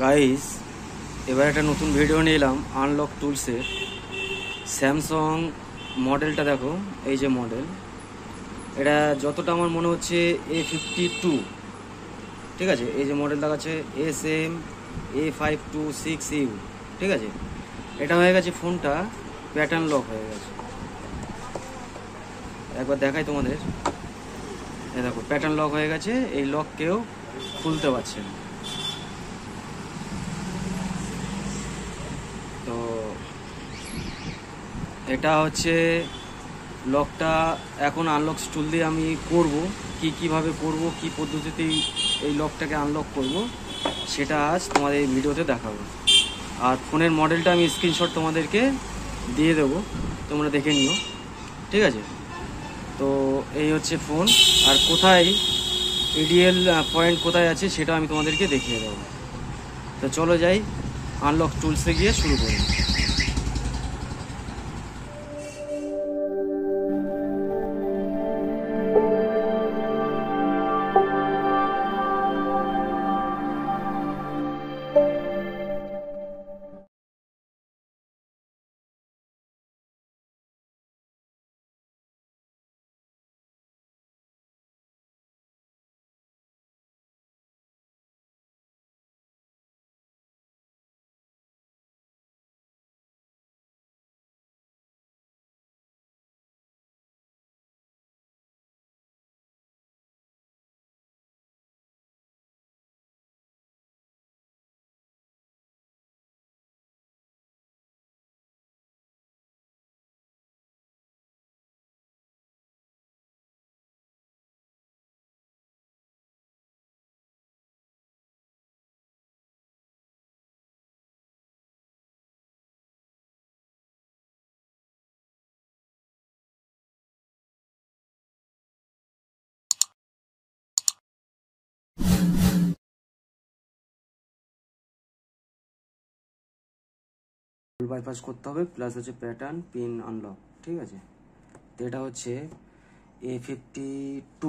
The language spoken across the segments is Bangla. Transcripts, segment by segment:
গাইস, এবার একটা নতুন ভিডিও নিয়ে এলাম আনলক টুলসের। স্যামসাং মডেলটা দেখো, এই যে মডেল, এটা যতটা আমার মনে হচ্ছে A52, ঠিক আছে। এই যে মডেল দেখাচ্ছে SM A526U, ঠিক আছে। এটা হয়ে গেছে ফোনটা প্যাটার্ন লক হয়ে গেছে। একবার দেখাই তোমাদের, এই দেখো প্যাটার্ন লক হয়ে গেছে। এই লক কেউ খুলতে পারছে না। তো এটা হচ্ছে লকটা। এখন আনলক টুল দিয়ে আমি করব, কিভাবে করব, কি পদ্ধতিতে এই লকটাকে আনলক করব, সেটা আজ তোমাদের এই ভিডিওতে দেখাবো। আর ফোনের মডেলটা আমি স্ক্রিনশট তোমাদেরকে দিয়ে দেবো, তোমরা দেখে নিও, ঠিক আছে। তো এই হচ্ছে ফোন, আর কোথায় এডিএল পয়েন্ট কোথায় আছে সেটা আমি তোমাদেরকে দেখিয়ে দেবো। তো চলো যাই, আনলক টুলসে গিয়ে শুরু করি। বাইপাস করতে হবে, প্লাস হচ্ছে প্যাটার্ন পিন আনলক, ঠিক আছে। তো এটা হচ্ছে A52,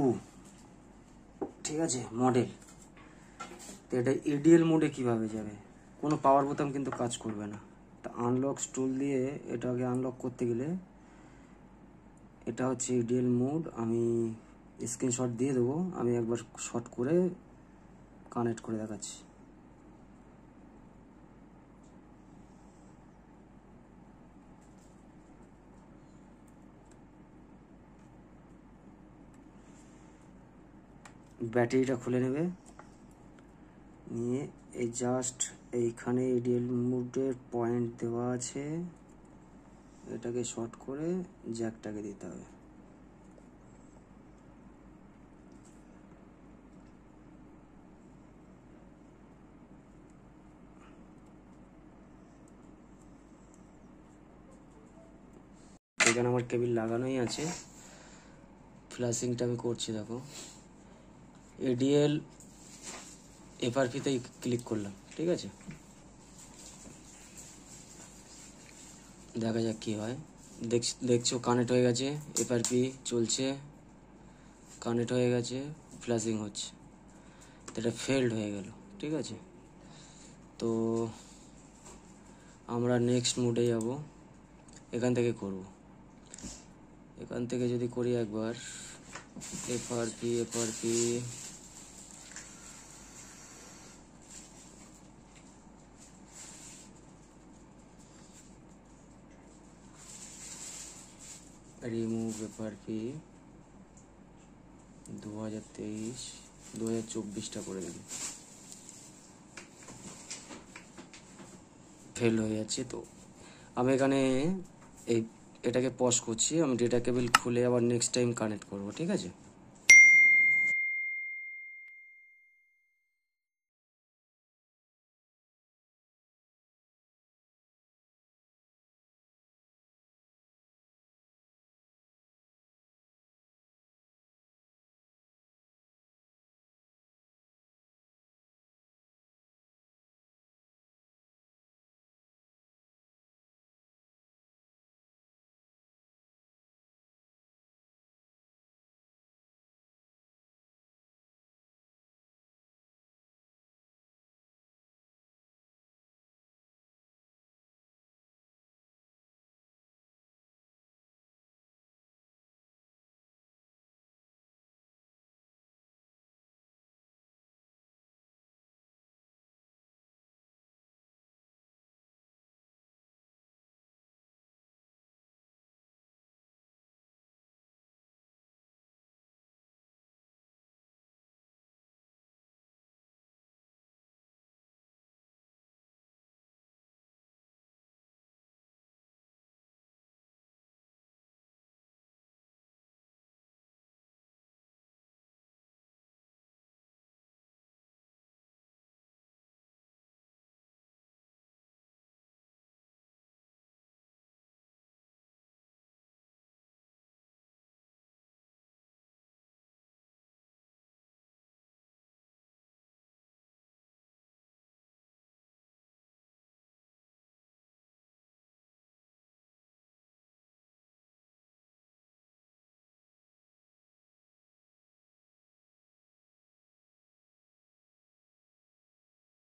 ঠিক আছে, মডেল। তো এটা এডিএল মোডে কিভাবে যাবে, কোনো পাওয়ার বোতাম কিন্তু কাজ করবে না। তা আনলক টুল দিয়ে এটাকে আনলক করতে গেলে, এটা হচ্ছে এডিএল মোড। আমি স্ক্রিনশট দিয়ে দেবো, আমি একবার শর্ট করে কানেক্ট করে দেখাচ্ছি। ব্যাটারিটা খুলে নেবে, নিয়ে এই জাস্ট এইখানে এডিএল মোডের পয়েন্ট দেওয়া আছে, এটাকে শর্ট করে জ্যাকটাকে দিতে হবে। এখানে আমার কেবিল লাগানোই আছে, ফ্ল্যাশিংটা আমি করছি। দেখো, এডিএল এফআরপিতেই ক্লিক করলাম, ঠিক আছে। দেখা যাক কি হয়। দেখছো কানেক্ট হয়ে গেছে, এফআরপি চলছে, কানেক্ট হয়ে গেছে, ফ্ল্যাশিং হচ্ছে। এটা ফেল্ড হয়ে গেল, ঠিক আছে। তো আমরা নেক্সট মোডে যাব, এখান থেকে করব। এখান থেকে যদি করি একবার এফআরপি রিমুভ এফআরপি 2023-2024টা করে দিই। ফেল হয়ে যাচ্ছে। তো আমি এখানে এটাকে পজ করছি, আমি ডেটা কেবল খুলে আবার নেক্সট টাইম কানেক্ট করব, ঠিক আছে।